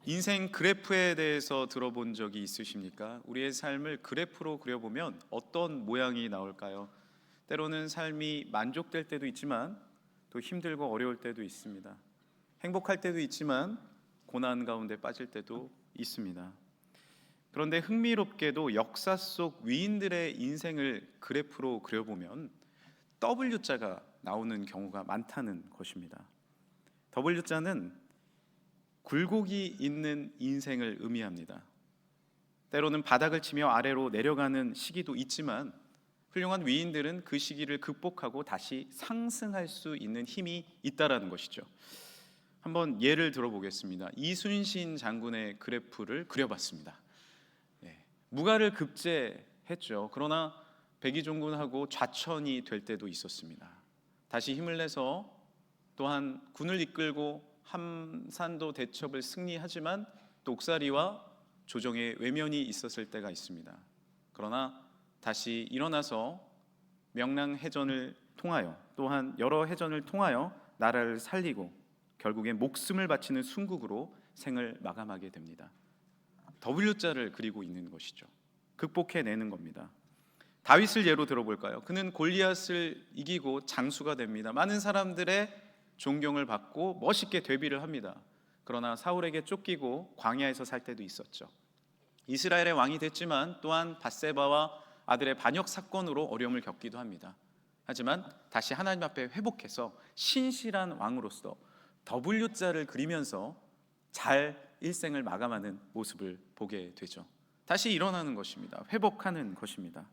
인생 그래프에 대해서 들어본 적이 있으십니까? 우리의 삶을 그래프로 그려보면 어떤 모양이 나올까요? 때로는 삶이 만족될 때도 있지만 또 힘들고 어려울 때도 있습니다. 행복할 때도 있지만 고난 가운데 빠질 때도 있습니다. 그런데 흥미롭게도 역사 속 위인들의 인생을 그래프로 그려보면 W자가 나오는 경우가 많다는 것입니다. W자는 굴곡이 있는 인생을 의미합니다. 때로는 바닥을 치며 아래로 내려가는 시기도 있지만 훌륭한 위인들은 그 시기를 극복하고 다시 상승할 수 있는 힘이 있다라는 것이죠. 한번 예를 들어보겠습니다. 이순신 장군의 그래프를 그려봤습니다. 무가를 급제했죠. 그러나 백의종군하고 좌천이 될 때도 있었습니다. 다시 힘을 내서 또한 군을 이끌고 함산도 대첩을 승리하지만 또 옥사리와 조정의 외면이 있었을 때가 있습니다. 그러나 다시 일어나서 명랑해전을 통하여 또한 여러 해전을 통하여 나라를 살리고 결국엔 목숨을 바치는 순국으로 생을 마감하게 됩니다. W자를 그리고 있는 것이죠. 극복해내는 겁니다. 다윗을 예로 들어볼까요? 그는 골리앗을 이기고 장수가 됩니다. 많은 사람들의 존경을 받고 멋있게 데뷔를 합니다. 그러나 사울에게 쫓기고 광야에서 살 때도 있었죠. 이스라엘의 왕이 됐지만 또한 밧세바와 아들의 반역 사건으로 어려움을 겪기도 합니다. 하지만 다시 하나님 앞에 회복해서 신실한 왕으로서 W자를 그리면서 잘 일생을 마감하는 모습을 보게 되죠. 다시 일어나는 것입니다. 회복하는 것입니다.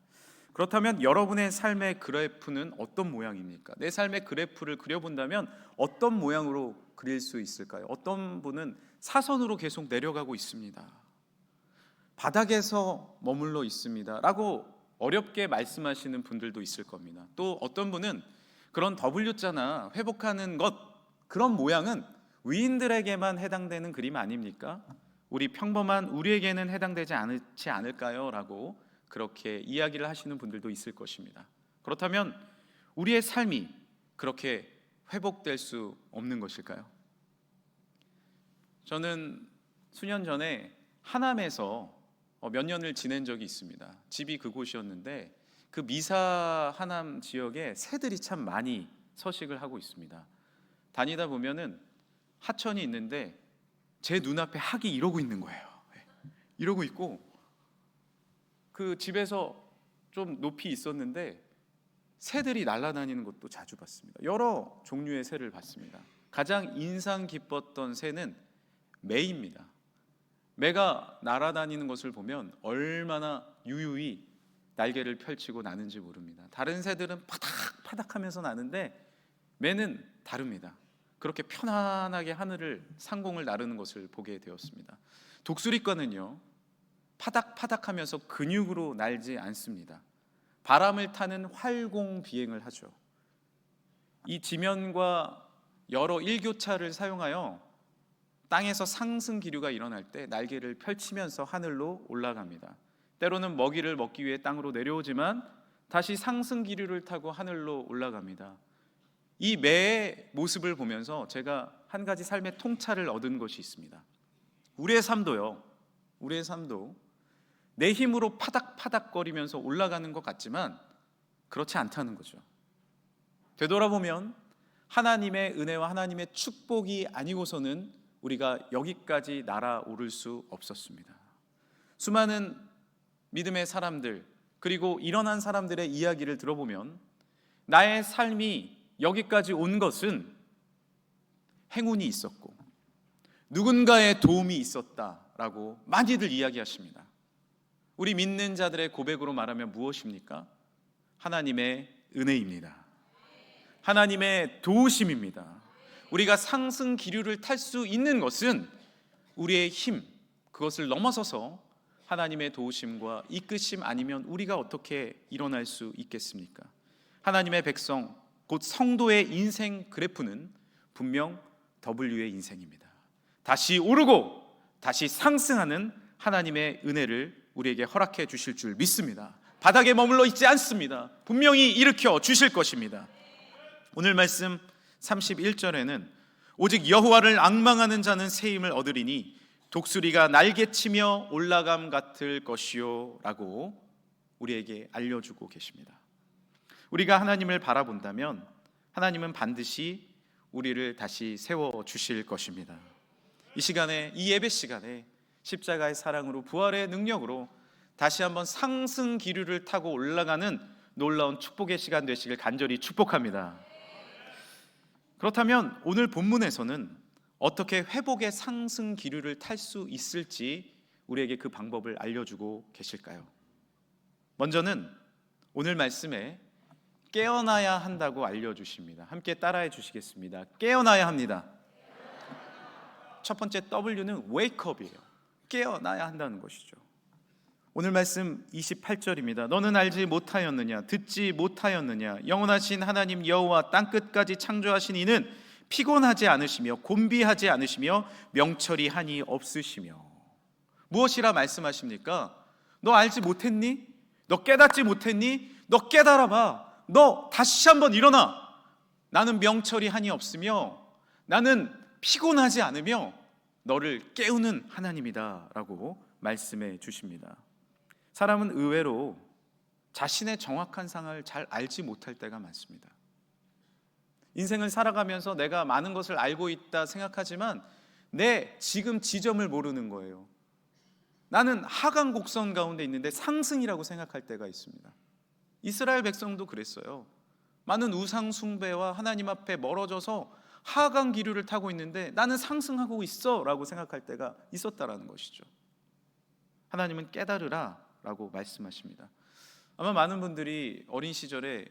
그렇다면 여러분의 삶의 그래프는 어떤 모양입니까? 내 삶의 그래프를 그려본다면 어떤 모양으로 그릴 수 있을까요? 어떤 분은 사선으로 계속 내려가고 있습니다. 바닥에서 머물러 있습니다 라고 어렵게 말씀하시는 분들도 있을 겁니다. 또 어떤 분은 그런 W자나 회복하는 것, 그런 모양은 위인들에게만 해당되는 그림 아닙니까? 우리 평범한 우리에게는 해당되지 않지 않을까요? 라고 그렇게 이야기를 하시는 분들도 있을 것입니다. 그렇다면 우리의 삶이 그렇게 회복될 수 없는 것일까요? 저는 수년 전에 하남에서 몇 년을 지낸 적이 있습니다. 집이 그곳이었는데 그 미사 하남 지역에 새들이 참 많이 서식을 하고 있습니다. 다니다 보면은 하천이 있는데 제 눈앞에 학이 이러고 있는 거예요. 이러고 있고 그 집에서 좀 높이 있었는데 새들이 날아다니는 것도 자주 봤습니다. 여러 종류의 새를 봤습니다. 가장 인상 깊었던 새는 매입니다. 매가 날아다니는 것을 보면 얼마나 유유히 날개를 펼치고 나는지 모릅니다. 다른 새들은 파닥파닥하면서 나는데 매는 다릅니다. 그렇게 편안하게 하늘을 상공을 나르는 것을 보게 되었습니다. 독수리과는요 파닥파닥하면서 근육으로 날지 않습니다. 바람을 타는 활공 비행을 하죠. 이 지면과 여러 일교차를 사용하여 땅에서 상승 기류가 일어날 때 날개를 펼치면서 하늘로 올라갑니다. 때로는 먹이를 먹기 위해 땅으로 내려오지만 다시 상승 기류를 타고 하늘로 올라갑니다. 이 매의 모습을 보면서 제가 한 가지 삶의 통찰을 얻은 것이 있습니다. 우리의 삶도 내 힘으로 파닥파닥거리면서 올라가는 것 같지만 그렇지 않다는 거죠. 되돌아보면 하나님의 은혜와 하나님의 축복이 아니고서는 우리가 여기까지 날아오를 수 없었습니다. 수많은 믿음의 사람들 그리고 일어난 사람들의 이야기를 들어보면 나의 삶이 여기까지 온 것은 행운이 있었고 누군가의 도움이 있었다라고 많이들 이야기하십니다. 우리 믿는 자들의 고백으로 말하면 무엇입니까? 하나님의 은혜입니다. 하나님의 도우심입니다. 우리가 상승 기류를 탈 수 있는 것은 우리의 힘, 그것을 넘어서서 하나님의 도우심과 이끄심 아니면 우리가 어떻게 일어날 수 있겠습니까? 하나님의 백성, 곧 성도의 인생 그래프는 분명 W의 인생입니다. 다시 오르고 다시 상승하는 하나님의 은혜를 우리에게 허락해 주실 줄 믿습니다. 바닥에 머물러 있지 않습니다. 분명히 일으켜 주실 것입니다. 오늘 말씀 31절에는 오직 여호와를 앙망하는 자는 새 힘을 얻으리니 독수리가 날개치며 올라감 같을 것이요 라고 우리에게 알려주고 계십니다. 우리가 하나님을 바라본다면 하나님은 반드시 우리를 다시 세워주실 것입니다. 이 시간에, 이 예배 시간에 십자가의 사랑으로, 부활의 능력으로 다시 한번 상승 기류를 타고 올라가는 놀라운 축복의 시간 되시길 간절히 축복합니다. 그렇다면 오늘 본문에서는 어떻게 회복의 상승 기류를 탈 수 있을지 우리에게 그 방법을 알려주고 계실까요? 먼저는 오늘 말씀에 깨어나야 한다고 알려주십니다. 함께 따라해 주시겠습니다. 깨어나야 합니다. 첫 번째 W는 wake up이에요. 깨어나야 한다는 것이죠. 오늘 말씀 28절입니다. 너는 알지 못하였느냐, 듣지 못하였느냐, 영원하신 하나님 여호와 땅끝까지 창조하신 이는 피곤하지 않으시며 곤비하지 않으시며 명철이 한이 없으시며. 무엇이라 말씀하십니까? 너 알지 못했니? 너 깨닫지 못했니? 너 깨달아봐. 너 다시 한번 일어나. 나는 명철이 한이 없으며 나는 피곤하지 않으며 너를 깨우는 하나님이다 라고 말씀해 주십니다. 사람은 의외로 자신의 정확한 상황을 잘 알지 못할 때가 많습니다. 인생을 살아가면서 내가 많은 것을 알고 있다 생각하지만 내 지금 지점을 모르는 거예요. 나는 하강 곡선 가운데 있는데 상승이라고 생각할 때가 있습니다. 이스라엘 백성도 그랬어요. 많은 우상 숭배와 하나님 앞에 멀어져서 하강 기류를 타고 있는데 나는 상승하고 있어 라고 생각할 때가 있었다라는 것이죠. 하나님은 깨달으라 라고 말씀하십니다. 아마 많은 분들이 어린 시절에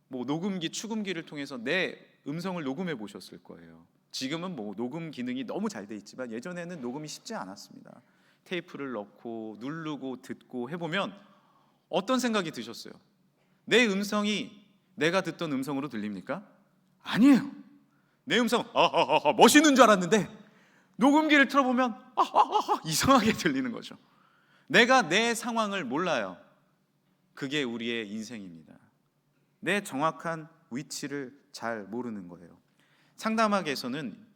녹음기, 축음기를 통해서 내 음성을 녹음해 보셨을 거예요. 지금은 녹음 기능이 너무 잘 돼 있지만 예전에는 녹음이 쉽지 않았습니다. 테이프를 넣고 누르고 듣고 해보면 어떤 생각이 드셨어요? 내 음성이 내가 듣던 음성으로 들립니까? 아니에요. 내 음성 멋있는 줄 알았는데 녹음기를 틀어보면 이상하게 들리는 거죠. 내가 내 상황을 몰라요. 그게 우리의 인생입니다. 내 정확한 위치를 잘 모르는 거예요. 상담학에서는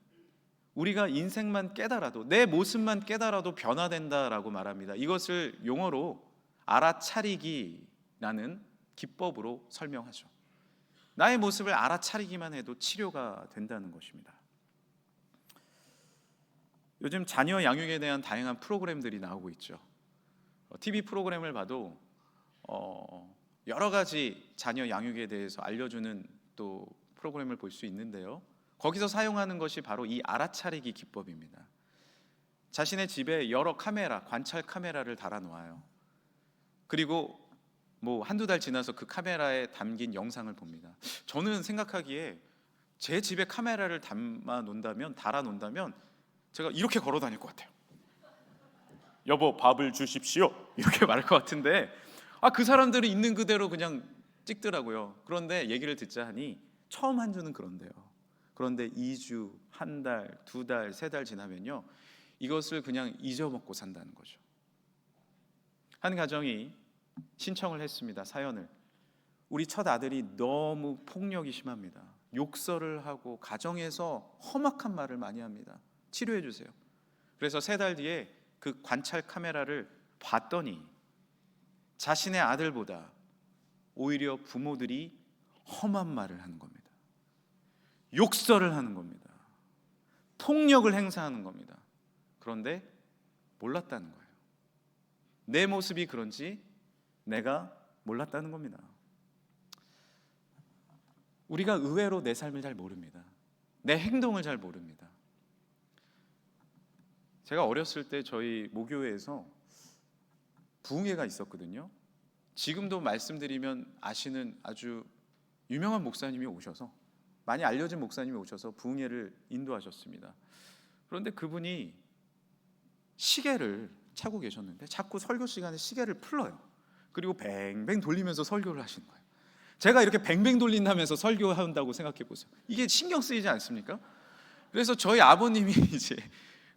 우리가 인생만 깨달아도, 내 모습만 깨달아도 변화된다라고 말합니다. 이것을 용어로 알아차리기라는 기법으로 설명하죠. 나의 모습을 알아차리기만 해도 치료가 된다는 것입니다. 요즘 자녀 양육에 대한 다양한 프로그램들이 나오고 있죠. TV 프로그램을 봐도 여러 가지 자녀 양육에 대해서 알려주는 또 프로그램을 볼 수 있는데요. 거기서 사용하는 것이 바로 이 알아차리기 기법입니다. 자신의 집에 여러 카메라, 관찰 카메라를 달아놓아요. 그리고 한두 달 지나서 그 카메라에 담긴 영상을 봅니다. 저는 생각하기에 제 집에 카메라를 달아놓는다면 제가 이렇게 걸어 다닐 것 같아요. 여보, 밥을 주십시오. 이렇게 말할 것 같은데 그 사람들은 있는 그대로 그냥 찍더라고요. 그런데 얘기를 듣자 하니 처음 한 주는 그런데요. 그런데 2주, 한 달, 2달, 3달 지나면요, 이것을 그냥 잊어먹고 산다는 거죠. 한 가정이 신청을 했습니다. 사연을. 우리 첫 아들이 너무 폭력이 심합니다. 욕설을 하고 가정에서 험악한 말을 많이 합니다. 치료해 주세요. 그래서 3달 뒤에 그 관찰 카메라를 봤더니 자신의 아들보다 오히려 부모들이 험한 말을 하는 겁니다. 욕설을 하는 겁니다. 폭력을 행사하는 겁니다. 그런데 몰랐다는 거예요. 내 모습이 그런지 내가 몰랐다는 겁니다. 우리가 의외로 내 삶을 잘 모릅니다. 내 행동을 잘 모릅니다. 제가 어렸을 때 저희 모교회에서 부흥회가 있었거든요. 지금도 말씀드리면 아시는 아주 유명한 목사님이 오셔서, 많이 알려진 목사님이 오셔서 부흥회를 인도하셨습니다. 그런데 그분이 시계를 차고 계셨는데 자꾸 설교 시간에 시계를 풀어요. 그리고 뱅뱅 돌리면서 설교를 하시는 거예요. 제가 이렇게 뱅뱅 돌린다면서 설교한다고 생각해 보세요. 이게 신경 쓰이지 않습니까? 그래서 저희 아버님이 이제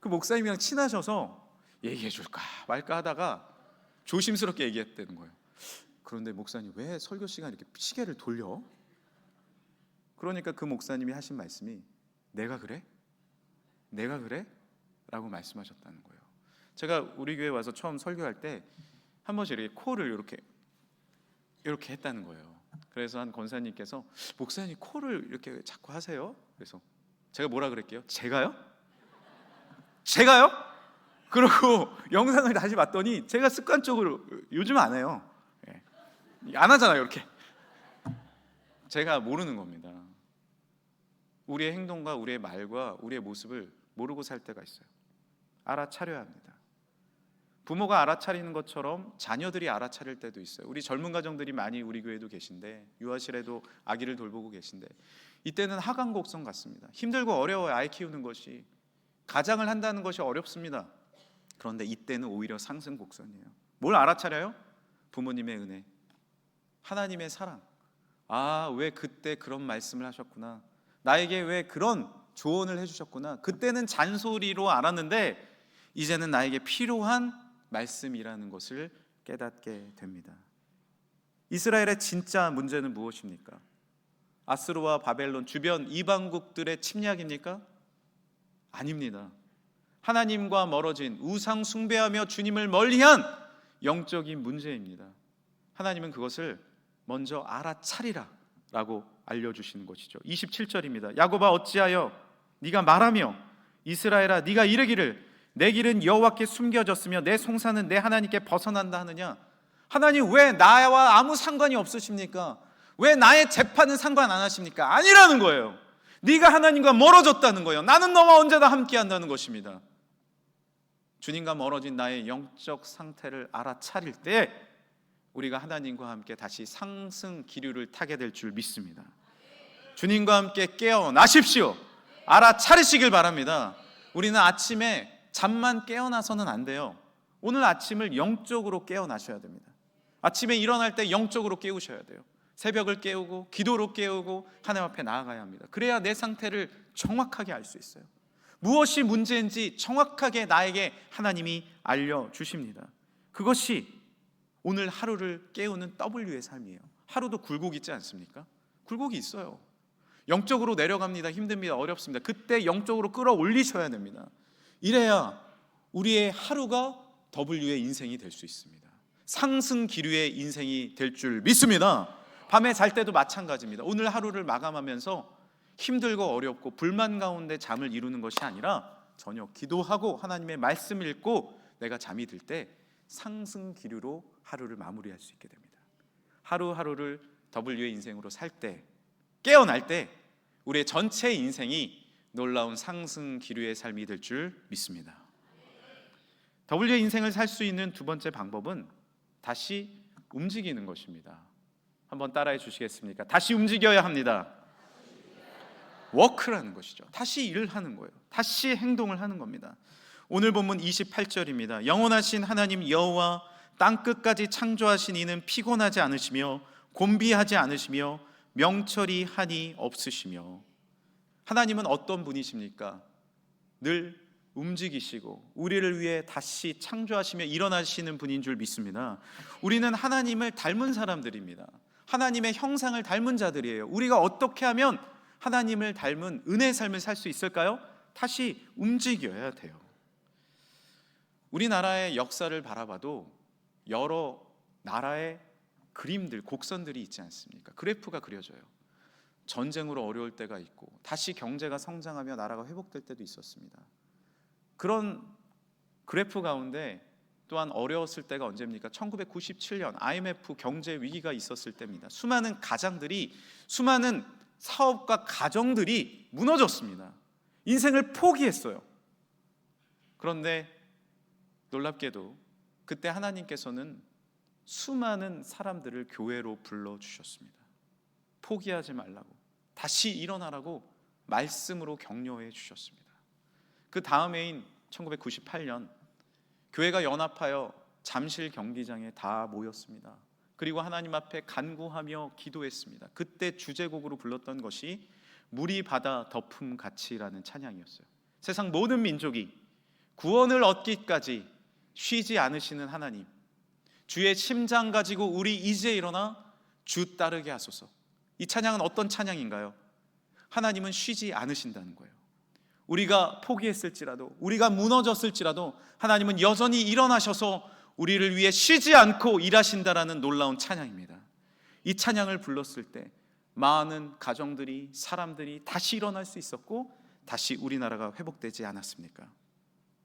그 목사님이랑 친하셔서 얘기해 줄까 말까 하다가 조심스럽게 얘기했다는 거예요. 그런데 목사님, 왜 설교 시간에 이렇게 시계를 돌려? 그러니까 그 목사님이 하신 말씀이, 내가 그래? 내가 그래? 라고 말씀하셨다는 거예요. 제가 우리 교회 와서 처음 설교할 때 한 번씩 이렇게 코를 이렇게 했다는 거예요. 그래서 한 권사님께서 목사님 코를 이렇게 자꾸 하세요. 그래서 제가 뭐라 그랬게요? 제가요? 그러고 영상을 다시 봤더니 제가 습관적으로 요즘 안 해요. 안 하잖아요. 이렇게. 제가 모르는 겁니다. 우리의 행동과 우리의 말과 우리의 모습을 모르고 살 때가 있어요. 알아차려야 합니다. 부모가 알아차리는 것처럼 자녀들이 알아차릴 때도 있어요. 우리 젊은 가정들이 많이 우리 교회도 계신데, 유아실에도 아기를 돌보고 계신데, 이때는 하강곡성 같습니다. 힘들고 어려워요. 아이 키우는 것이, 가장을 한다는 것이 어렵습니다. 그런데 이때는 오히려 상승곡선이에요. 뭘 알아차려요? 부모님의 은혜, 하나님의 사랑. 왜 그때 그런 말씀을 하셨구나, 나에게 왜 그런 조언을 해주셨구나. 그때는 잔소리로 알았는데 이제는 나에게 필요한 말씀이라는 것을 깨닫게 됩니다. 이스라엘의 진짜 문제는 무엇입니까? 아스루와 바벨론 주변 이방국들의 침략입니까? 아닙니다. 하나님과 멀어진, 우상 숭배하며 주님을 멀리한 영적인 문제입니다. 하나님은 그것을 먼저 알아차리라 라고 알려주시는 것이죠. 27절입니다. 야곱아 어찌하여 네가 말하며 이스라엘아 네가 이르기를 내 길은 여호와께 숨겨졌으며 내 송사는 내 하나님께 벗어난다 하느냐. 하나님 왜 나와 아무 상관이 없으십니까? 왜 나의 재판은 상관 안 하십니까? 아니라는 거예요. 네가 하나님과 멀어졌다는 거예요. 나는 너와 언제나 함께 한다는 것입니다. 주님과 멀어진 나의 영적 상태를 알아차릴 때 우리가 하나님과 함께 다시 상승 기류를 타게 될 줄 믿습니다. 주님과 함께 깨어나십시오. 알아차리시길 바랍니다. 우리는 아침에 잠만 깨어나서는 안 돼요. 오늘 아침을 영적으로 깨어나셔야 됩니다. 아침에 일어날 때 영적으로 깨우셔야 돼요. 새벽을 깨우고 기도로 깨우고 하나님 앞에 나아가야 합니다. 그래야 내 상태를 정확하게 알 수 있어요. 무엇이 문제인지 정확하게 나에게 하나님이 알려주십니다. 그것이 오늘 하루를 깨우는 W의 삶이에요. 하루도 굴곡 있지 않습니까? 굴곡이 있어요. 영적으로 내려갑니다. 힘듭니다. 어렵습니다. 그때 영적으로 끌어올리셔야 됩니다. 이래야 우리의 하루가 W의 인생이 될 수 있습니다. 상승 기류의 인생이 될 줄 믿습니다. 밤에 잘 때도 마찬가지입니다. 오늘 하루를 마감하면서 힘들고 어렵고 불만 가운데 잠을 이루는 것이 아니라 저녁 기도하고 하나님의 말씀 읽고 내가 잠이 들 때 상승 기류로 하루를 마무리할 수 있게 됩니다. 하루하루를 W의 인생으로 살 때, 깨어날 때 우리의 전체 인생이 놀라운 상승 기류의 삶이 될 줄 믿습니다. W의 인생을 살 수 있는 두 번째 방법은 다시 움직이는 것입니다. 한번 따라해 주시겠습니까? 다시 움직여야 합니다. 워크라는 것이죠. 다시 일을 하는 거예요. 다시 행동을 하는 겁니다. 오늘 본문 28절입니다. 영원하신 하나님 여호와 땅끝까지 창조하신 이는 피곤하지 않으시며 곤비하지 않으시며 명철이 한이 없으시며. 하나님은 어떤 분이십니까? 늘 움직이시고 우리를 위해 다시 창조하시며 일어나시는 분인 줄 믿습니다. 우리는 하나님을 닮은 사람들입니다. 하나님의 형상을 닮은 자들이에요. 우리가 어떻게 하면 하나님을 닮은 은혜의 삶을 살 수 있을까요? 다시 움직여야 돼요. 우리나라의 역사를 바라봐도 여러 나라의 그림들, 곡선들이 있지 않습니까? 그래프가 그려져요. 전쟁으로 어려울 때가 있고 다시 경제가 성장하며 나라가 회복될 때도 있었습니다. 그런 그래프 가운데 또한 어려웠을 때가 언제입니까? 1997년 IMF 경제 위기가 있었을 때입니다. 수많은 가장들이, 수많은 사업가 가정들이 무너졌습니다. 인생을 포기했어요. 그런데 놀랍게도 그때 하나님께서는 수많은 사람들을 교회로 불러주셨습니다. 포기하지 말라고, 다시 일어나라고 말씀으로 격려해 주셨습니다. 그 다음 해인 1998년 교회가 연합하여 잠실 경기장에 다 모였습니다. 그리고 하나님 앞에 간구하며 기도했습니다. 그때 주제곡으로 불렀던 것이 물이 바다 덮음 같이라는 찬양이었어요. 세상 모든 민족이 구원을 얻기까지 쉬지 않으시는 하나님, 주의 심장 가지고 우리 이제 일어나 주 따르게 하소서. 이 찬양은 어떤 찬양인가요? 하나님은 쉬지 않으신다는 거예요. 우리가 포기했을지라도, 우리가 무너졌을지라도 하나님은 여전히 일어나셔서 우리를 위해 쉬지 않고 일하신다라는 놀라운 찬양입니다. 이 찬양을 불렀을 때 많은 가정들이, 사람들이 다시 일어날 수 있었고 다시 우리나라가 회복되지 않았습니까?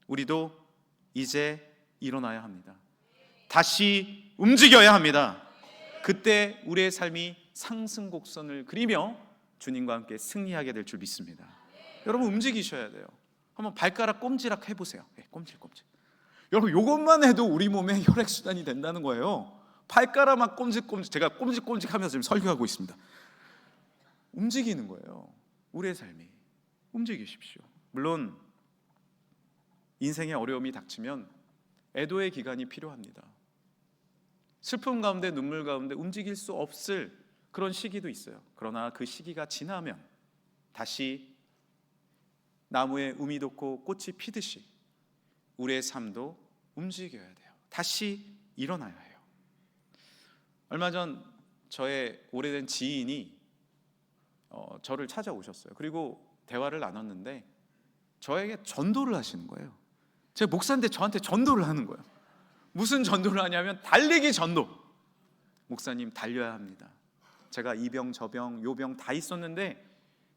우리도 이제 일어나야 합니다. 다시 움직여야 합니다. 그때 우리의 삶이 상승곡선을 그리며 주님과 함께 승리하게 될 줄 믿습니다. 여러분, 움직이셔야 돼요. 한번 발가락 꼼지락 해보세요. 꼼질꼼질. 여러분, 이것만 해도 우리 몸에 혈액순환이 된다는 거예요. 발가락만 꼼질꼼질. 제가 꼼질꼼질 하면서 지금 설교하고 있습니다. 움직이는 거예요. 우리의 삶이. 움직이십시오. 물론 인생의 어려움이 닥치면 애도의 기간이 필요합니다. 슬픔 가운데, 눈물 가운데 움직일 수 없을 그런 시기도 있어요. 그러나 그 시기가 지나면 다시 나무에 um이 돋고 꽃이 피듯이 우리의 삶도 움직여야 돼요. 다시 일어나야 해요. 얼마 전 저의 오래된 지인이 저를 찾아오셨어요. 그리고 대화를 나눴는데 저에게 전도를 하시는 거예요. 제가 목사인데 저한테 전도를 하는 거예요. 무슨 전도를 하냐면 달리기 전도. 목사님, 달려야 합니다. 제가 이 병 저 병 요 병 다 있었는데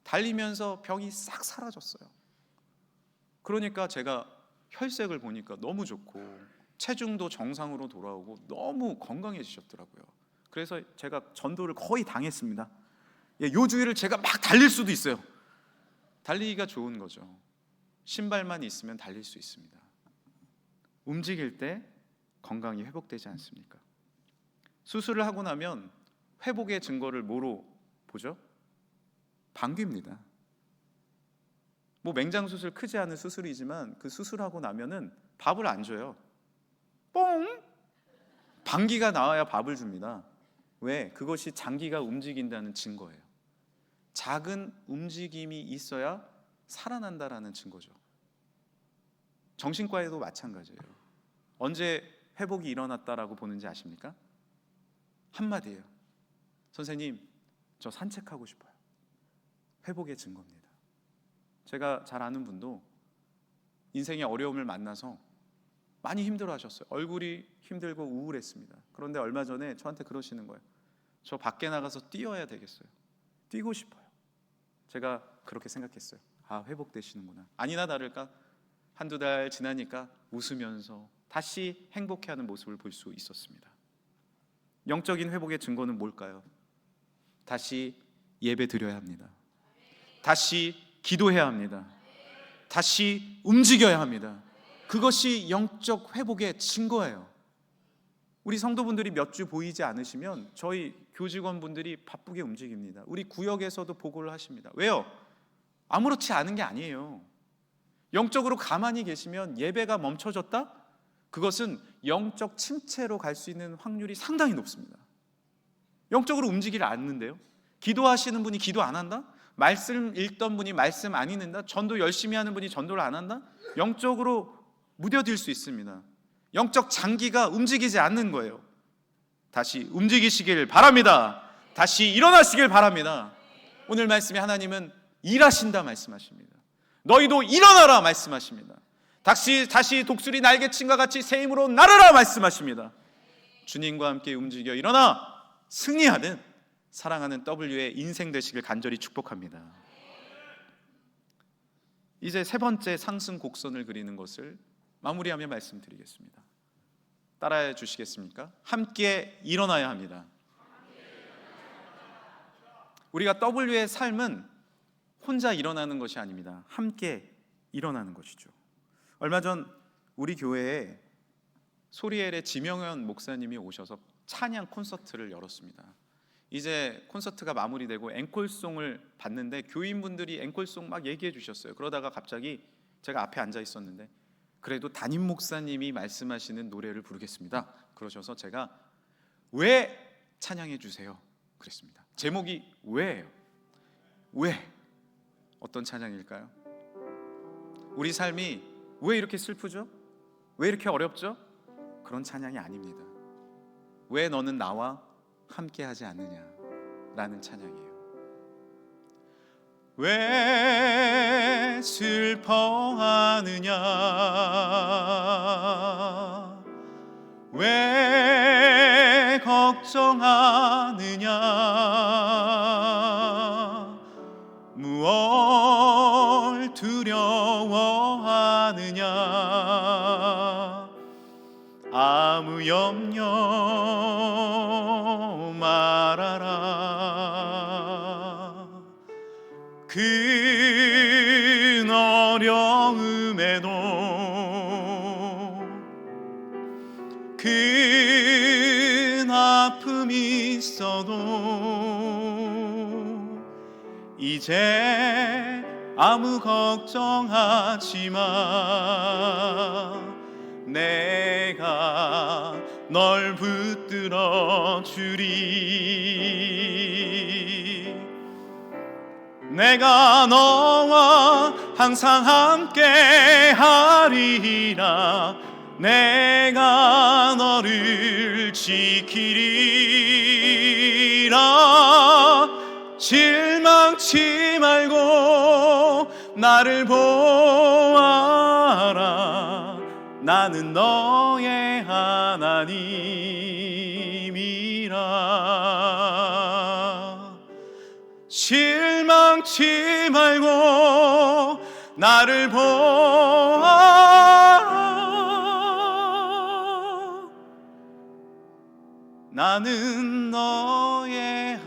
달리면서 병이 싹 사라졌어요. 그러니까 제가 혈색을 보니까 너무 좋고 체중도 정상으로 돌아오고 너무 건강해지셨더라고요. 그래서 제가 전도를 거의 당했습니다. 요 주일을 제가 막 달릴 수도 있어요. 달리기가 좋은 거죠. 신발만 있으면 달릴 수 있습니다. 움직일 때 건강이 회복되지 않습니까? 수술을 하고 나면 회복의 증거를 뭐로 보죠? 방귀입니다. 맹장 수술, 크지 않은 수술이지만 그 수술하고 나면은 밥을 안 줘요. 뽕! 방귀가 나와야 밥을 줍니다. 왜? 그것이 장기가 움직인다는 증거예요. 작은 움직임이 있어야 살아난다라는 증거죠. 정신과에도 마찬가지예요. 언제 회복이 일어났다라고 보는지 아십니까? 한마디예요. 선생님, 저 산책하고 싶어요. 회복의 증거입니다. 제가 잘 아는 분도 인생의 어려움을 만나서 많이 힘들어하셨어요. 얼굴이 힘들고 우울했습니다. 그런데 얼마 전에 저한테 그러시는 거예요. 저 밖에 나가서 뛰어야 되겠어요. 뛰고 싶어요. 제가 그렇게 생각했어요. 아, 회복되시는구나. 아니나 다를까 한두 달 지나니까 웃으면서 다시 행복해하는 모습을 볼 수 있었습니다. 영적인 회복의 증거는 뭘까요? 다시 예배 드려야 합니다. 다시 기도해야 합니다. 다시 움직여야 합니다. 그것이 영적 회복의 증거예요. 우리 성도분들이 몇 주 보이지 않으시면 저희 교직원분들이 바쁘게 움직입니다. 우리 구역에서도 보고를 하십니다. 왜요? 아무렇지 않은 게 아니에요. 영적으로 가만히 계시면 예배가 멈춰졌다? 그것은 영적 침체로 갈 수 있는 확률이 상당히 높습니다. 영적으로 움직이지 않는데요. 기도하시는 분이 기도 안 한다? 말씀 읽던 분이 말씀 안 읽는다? 전도 열심히 하는 분이 전도를 안 한다? 영적으로 무뎌질 수 있습니다. 영적 장기가 움직이지 않는 거예요. 다시 움직이시길 바랍니다. 다시 일어나시길 바랍니다. 오늘 말씀에 하나님은 일하신다 말씀하십니다. 너희도 일어나라 말씀하십니다. 다시 독수리 날개침과 같이 새 힘으로 날아라 말씀하십니다. 주님과 함께 움직여 일어나 승리하는 사랑하는 W의 인생 되시길 간절히 축복합니다. 이제 세 번째 상승 곡선을 그리는 것을 마무리하며 말씀드리겠습니다. 따라해 주시겠습니까? 함께 일어나야 합니다. 우리가 W의 삶은 혼자 일어나는 것이 아닙니다. 함께 일어나는 것이죠. 얼마 전 우리 교회에 소리엘의 지명현 목사님이 오셔서 찬양 콘서트를 열었습니다. 이제 콘서트가 마무리되고 앵콜송을 봤는데 교인분들이 앵콜송 막 얘기해 주셨어요. 그러다가 갑자기 제가 앞에 앉아 있었는데 그래도 담임 목사님이 말씀하시는 노래를 부르겠습니다. 그러셔서 제가 왜 찬양해 주세요 그랬습니다. 제목이 왜예요. 왜? 어떤 찬양일까요? 우리 삶이 왜 이렇게 슬프죠? 왜 이렇게 어렵죠? 그런 찬양이 아닙니다. 왜 너는 나와 함께 하지 않느냐 라는 찬양이에요. 왜 왜 슬퍼하느냐 왜 걱정하느냐 무얼 두려워하느냐 아무 염려 말아라 큰 어려움에도 큰 아픔이 있어도 이제 아무 걱정하지 마 내가 널 붙들어 주리 내가 너와 항상 함께 하리라 내가 너를 지키리라 실망치 말고 나를 보아라 나는 너의 하나님이라 실망치 말고 나를 보아라 나는 너의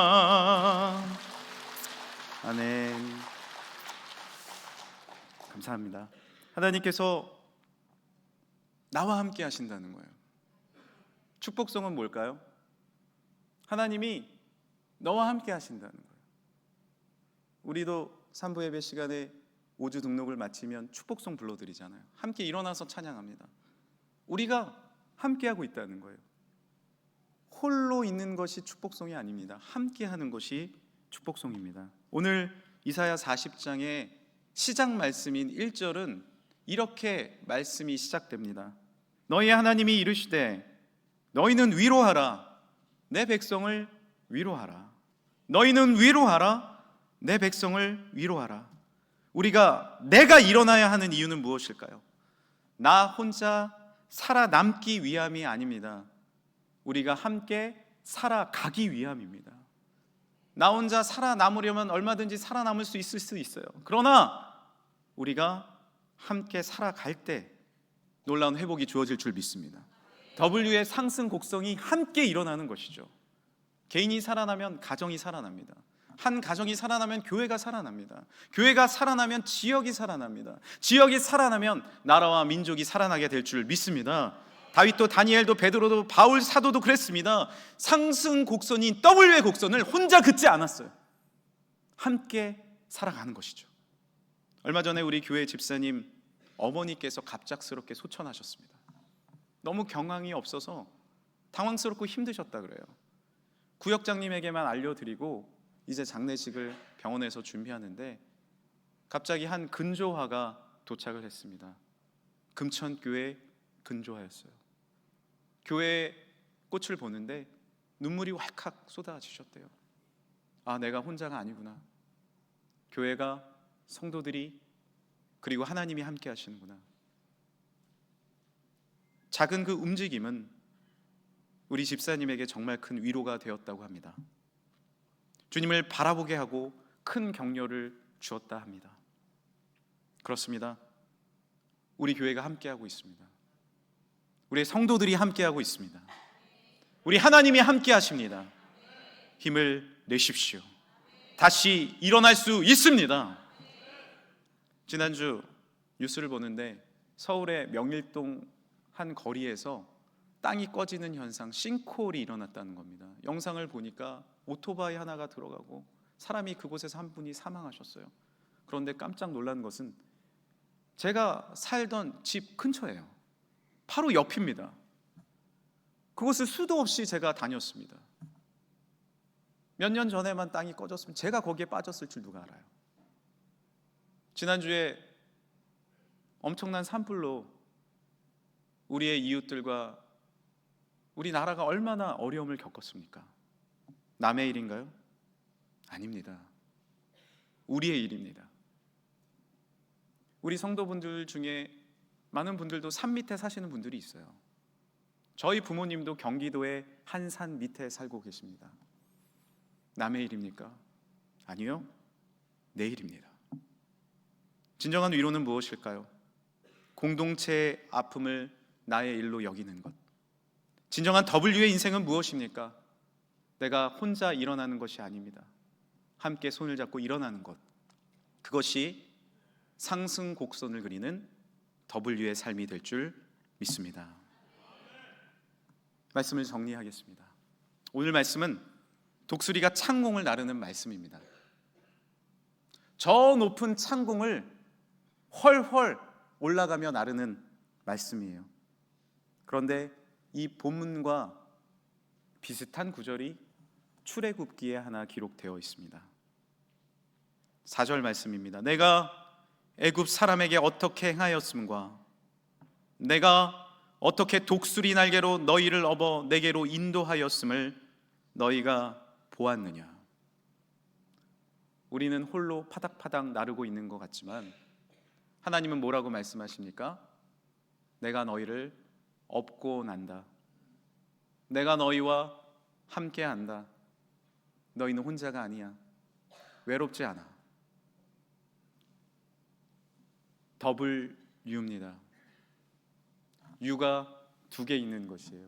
하나님이라. 아멘. 감사합니다. 하나님께서 나와 함께 하신다는 거예요. 축복성은 뭘까요? 하나님이 너와 함께 하신다는 거예요. 우리도 산부 예배 시간에 5주 등록을 마치면 축복성 불러드리잖아요. 함께 일어나서 찬양합니다. 우리가 함께하고 있다는 거예요. 홀로 있는 것이 축복성이 아닙니다. 함께하는 것이 축복성입니다. 오늘 이사야 40장의 시작 말씀인 1절은 이렇게 말씀이 시작됩니다. 너희 하나님이 이르시되 너희는 위로하라 내 백성을 위로하라 너희는 위로하라 내 백성을 위로하라. 우리가 내가 일어나야 하는 이유는 무엇일까요? 나 혼자 살아남기 위함이 아닙니다. 우리가 함께 살아가기 위함입니다. 나 혼자 살아남으려면 얼마든지 살아남을 수 있어요. 그러나 우리가 함께 살아갈 때 놀라운 회복이 주어질 줄 믿습니다. W의 상승 곡성이 함께 일어나는 것이죠. 개인이 살아나면 가정이 살아납니다. 한 가정이 살아나면 교회가 살아납니다. 교회가 살아나면 지역이 살아납니다. 지역이 살아나면 나라와 민족이 살아나게 될 줄 믿습니다. 다윗도 다니엘도 베드로도 바울 사도도 그랬습니다. 상승 곡선인 W의 곡선을 혼자 긋지 않았어요. 함께 살아가는 것이죠. 얼마 전에 우리 교회 집사님 어머니께서 갑작스럽게 소천하셨습니다. 너무 경황이 없어서 당황스럽고 힘드셨다 그래요. 구역장님에게만 알려드리고 이제 장례식을 병원에서 준비하는데 갑자기 한 근조화가 도착을 했습니다. 금천교회 근조화였어요. 교회에 꽃을 보는데 눈물이 왈칵 쏟아지셨대요. 아, 내가 혼자가 아니구나. 교회가 성도들이 그리고 하나님이 함께 하시는구나. 작은 그 움직임은 우리 집사님에게 정말 큰 위로가 되었다고 합니다. 주님을 바라보게 하고 큰 격려를 주었다 합니다. 그렇습니다. 우리 교회가 함께하고 있습니다. 우리 성도들이 함께하고 있습니다. 우리 하나님이 함께 하십니다. 힘을 내십시오. 다시 일어날 수 있습니다. 지난주 뉴스를 보는데 서울의 명일동 한 거리에서 땅이 꺼지는 현상, 싱크홀이 일어났다는 겁니다. 영상을 보니까 오토바이 하나가 들어가고 사람이 그곳에서 한 분이 사망하셨어요. 그런데 깜짝 놀란 것은 제가 살던 집 근처예요. 바로 옆입니다. 그곳을 수도 없이 제가 다녔습니다. 몇 년 전에만 땅이 꺼졌으면 제가 거기에 빠졌을 줄 누가 알아요. 지난주에 엄청난 산불로 우리의 이웃들과 우리 나라가 얼마나 어려움을 겪었습니까? 남의 일인가요? 아닙니다. 우리의 일입니다. 우리 성도분들 중에 많은 분들도 산 밑에 사시는 분들이 있어요. 저희 부모님도 경기도의 한 산 밑에 살고 계십니다. 남의 일입니까? 아니요, 내 일입니다. 진정한 위로는 무엇일까요? 공동체의 아픔을 나의 일로 여기는 것. 진정한 W의 인생은 무엇입니까? 내가 혼자 일어나는 것이 아닙니다. 함께 손을 잡고 일어나는 것. 그것이 상승 곡선을 그리는 W의 삶이 될 줄 믿습니다. 말씀을 정리하겠습니다. 오늘 말씀은 독수리가 창공을 나르는 말씀입니다. 저 높은 창공을 훨훨 올라가며 나르는 말씀이에요. 그런데 이 본문과 비슷한 구절이 출애굽기에 하나 기록되어 있습니다. 4절 말씀입니다. 내가 애굽 사람에게 어떻게 행하였음과 내가 어떻게 독수리 날개로 너희를 업어 내게로 인도하였음을 너희가 보았느냐. 우리는 홀로 파닥파닥 나르고 있는 것 같지만 하나님은 뭐라고 말씀하십니까? 내가 너희를 업고 난다. 내가 너희와 함께한다. 너희는 혼자가 아니야. 외롭지 않아. W입니다. U가 두 개 있는 것이에요.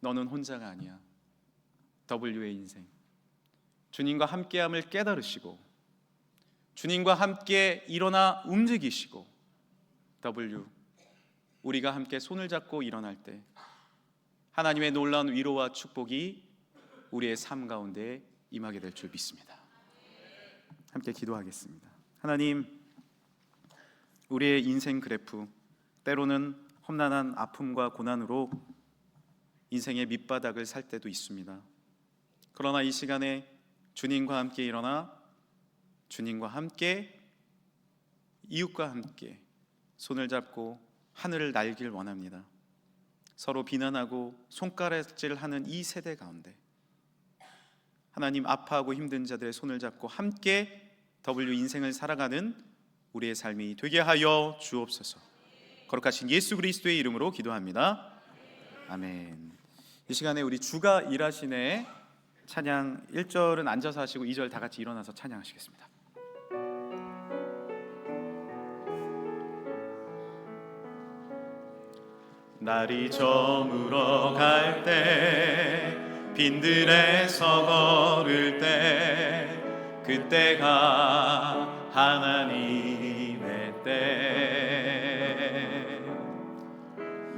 너는 혼자가 아니야. W의 인생. 주님과 함께함을 깨달으시고 주님과 함께 일어나 움직이시고 W, 우리가 함께 손을 잡고 일어날 때 하나님의 놀라운 위로와 축복이 우리의 삶 가운데 임하게 될 줄 믿습니다. 함께 기도하겠습니다. 하나님, 우리의 인생 그래프, 때로는 험난한 아픔과 고난으로 인생의 밑바닥을 살 때도 있습니다. 그러나 이 시간에 주님과 함께 일어나 주님과 함께 이웃과 함께 손을 잡고 하늘을 날길 원합니다. 서로 비난하고 손가락질하는 이 세대 가운데 하나님, 아파하고 힘든 자들의 손을 잡고 함께 W 인생을 살아가는 우리의 삶이 되게 하여 주옵소서. 거룩하신 예수 그리스도의 이름으로 기도합니다. 아멘. 이 시간에 우리 주가 일하시네 찬양 1절은 앉아서 하시고 2절 다 같이 일어나서 찬양하시겠습니다. 날이 저물어 갈 때 빈들에서 걸을 때 그때가 하나님의 때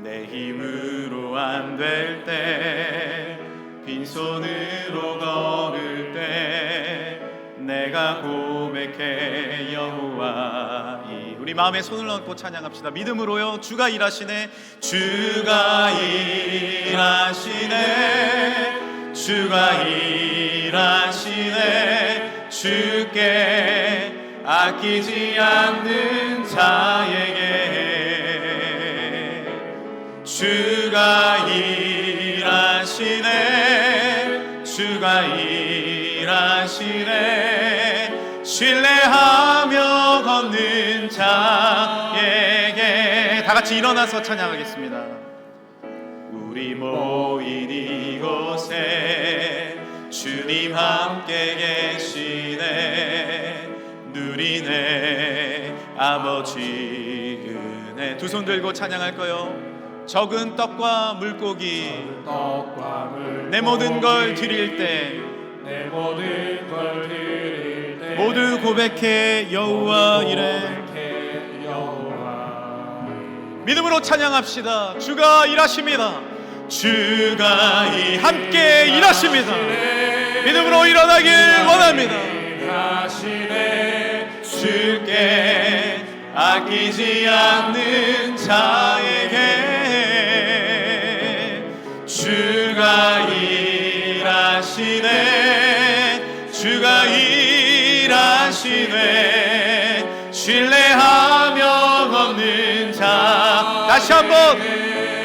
내 힘으로 안 될 때 빈손으로 걸을 때 내가 고백해 여호와 우리 마음에 손을 얹고 찬양합시다. 믿음으로요. 주가 일하시네. 주가 일하시네. 주가 일하시네. 주께 아끼지 않는 자에게 주가 일하시네. 주가 일하시네. 신뢰하며 걷는 자에게 다 같이 일어나서 찬양하겠습니다. 우리 모인 이곳에 주님 함께 계시네. 누리네 아버지 은혜. 두 손 들고 찬양할 거요. 적은 떡과 물고기 내 모든 걸 드릴 때 모두 고백해 여호와 이래. 믿음으로 찬양합시다. 주가 일하십니다. 주가 함께 일하십니다. 믿음으로 일어나길 원합니다. 주께 아끼지 않는 자에게 주가 일하시네. 주가 일하시네. 신뢰하며 걷는 자. 다시 한번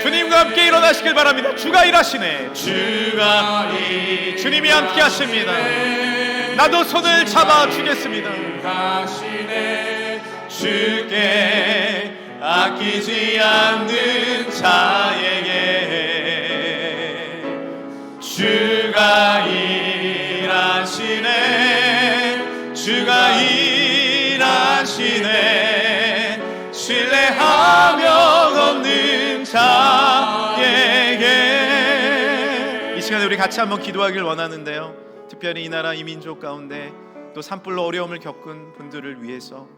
주님과 함께 일어나시길 바랍니다. 주가 일하시네. 주님이 함께 하십니다. 나도 손을 잡아 주겠습니다. 주께 아끼지 않는 자에게 주가 일하시네. 주가 일하시네. 신뢰하며 걷는 자에게. 이 시간에 우리 같이 한번 기도하길 원하는데요, 특별히 이 나라 이 민족 가운데 또 산불로 어려움을 겪은 분들을 위해서,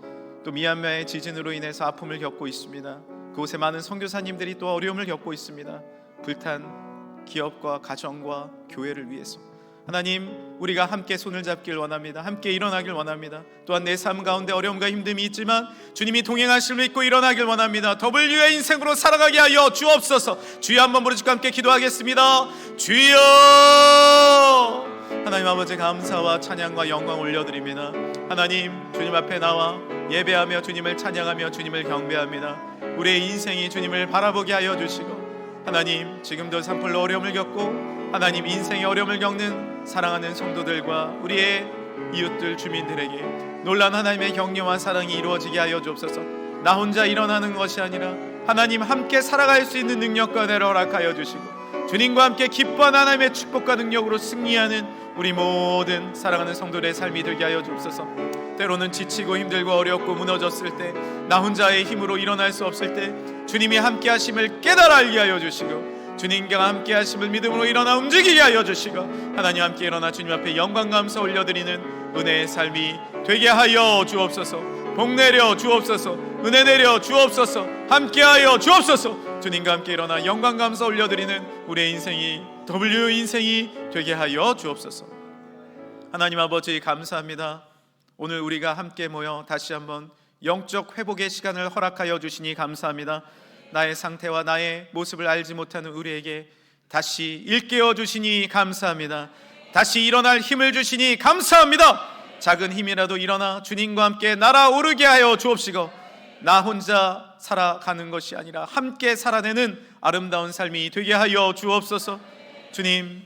또 미얀마의 지진으로 인해서 아픔을 겪고 있습니다. 그곳에 많은 선교사님들이 또 어려움을 겪고 있습니다. 불탄 기업과 가정과 교회를 위해서 하나님, 우리가 함께 손을 잡길 원합니다. 함께 일어나길 원합니다. 또한 내 삶 가운데 어려움과 힘듦이 있지만 주님이 동행하심을 믿고 일어나길 원합니다. W의 인생으로 살아가게 하여 주옵소서. 주여 한번 부르시고 함께 기도하겠습니다. 주여, 하나님 아버지, 감사와 찬양과 영광 올려드립니다. 하나님, 주님 앞에 나와 예배하며 주님을 찬양하며 주님을 경배합니다. 우리의 인생이 주님을 바라보게 하여 주시고, 하나님, 지금도 산불로 어려움을 겪고 하나님 인생의 어려움을 겪는 사랑하는 성도들과 우리의 이웃들 주민들에게 놀라운 하나님의 격려와 사랑이 이루어지게 하여 주옵소서. 나 혼자 일어나는 것이 아니라 하나님 함께 살아갈 수 있는 능력과 은혜를 허락하여 주시고, 주님과 함께 기뻐하는 하나님의 축복과 능력으로 승리하는 우리 모든 사랑하는 성도들의 삶이 되게 하여 주옵소서. 때로는 지치고 힘들고 어렵고 무너졌을 때, 나 혼자의 힘으로 일어날 수 없을 때 주님이 함께 하심을 깨달아 알게 하여 주시고, 주님과 함께 하심을 믿음으로 일어나 움직이게 하여 주시고, 하나님 함께 일어나 주님 앞에 영광 감사 올려드리는 은혜의 삶이 되게 하여 주옵소서. 복 내려 주옵소서. 은혜 내려 주옵소서. 함께 하여 주옵소서. 주님과 함께 일어나 영광 감사 올려드리는 우리의 인생이 W 인생이 되게 하여 주옵소서. 하나님 아버지, 감사합니다. 오늘 우리가 함께 모여 다시 한번 영적 회복의 시간을 허락하여 주시니 감사합니다. 나의 상태와 나의 모습을 알지 못하는 우리에게 다시 일깨워 주시니 감사합니다. 다시 일어날 힘을 주시니 감사합니다. 작은 힘이라도 일어나 주님과 함께 날아오르게 하여 주옵시고, 나 혼자 살아가는 것이 아니라 함께 살아내는 아름다운 삶이 되게 하여 주옵소서. 주님,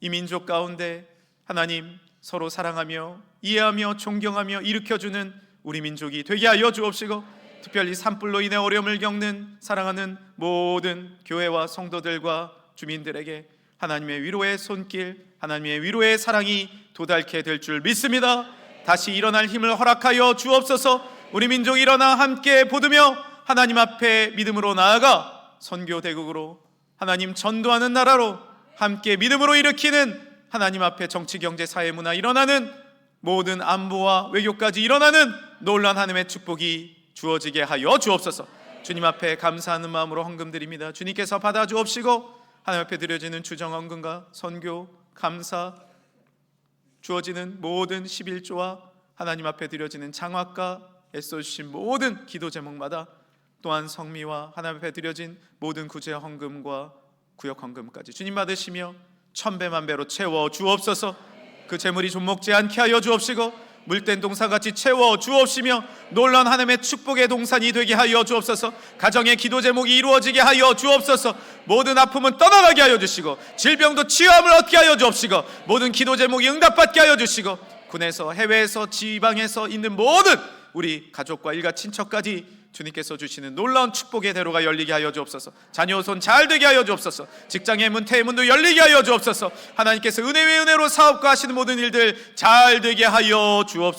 이 민족 가운데 하나님 서로 사랑하며 이해하며 존경하며 일으켜주는 우리 민족이 되게 하여 주옵시고, 특별히 산불로 인해 어려움을 겪는 사랑하는 모든 교회와 성도들과 주민들에게 하나님의 위로의 손길, 하나님의 위로의 사랑이 도달케 될 줄 믿습니다. 다시 일어날 힘을 허락하여 주옵소서. 우리 민족 일어나 함께 보드며 하나님 앞에 믿음으로 나아가 선교 대국으로, 하나님 전도하는 나라로 함께 믿음으로 일으키는, 하나님 앞에 정치, 경제, 사회, 문화 일어나는 모든 안보와 외교까지 일어나는 놀라운 하나님의 축복이 주어지게 하여 주옵소서. 주님 앞에 감사하는 마음으로 헌금 드립니다. 주님께서 받아 주옵시고, 하나님 앞에 드려지는 주정 헌금과 선교, 감사, 주어지는 모든 11조와 하나님 앞에 드려지는 장학과 애써주신 모든 기도 제목마다, 또한 성미와 하나님 앞에 드려진 모든 구제 헌금과 구역 헌금까지 주님 받으시며 천배만배로 채워 주옵소서. 그 재물이 좀먹지 않게 하여 주옵시고, 물된 동산같이 채워 주옵시며 놀라운 하나님의 축복의 동산이 되게 하여 주옵소서. 가정의 기도 제목이 이루어지게 하여 주옵소서. 모든 아픔은 떠나가게 하여 주시고, 질병도 치유함을 얻게 하여 주옵시고, 모든 기도 제목이 응답받게 하여 주시고, 군에서 해외에서 지방에서 있는 모든 우리 가족과 일가 친척까지 주님께서 주시는 놀라운 축복의 대로가 열리게 하여 주옵소서. 자녀 손 잘 되게 하여 주옵소서. 직장의 문, 태의 문도 열리게 하여 주옵소서. 하나님께서 은혜 위에 은혜로 사업과 하시는 모든 일들 잘 되게 하여 주옵소서.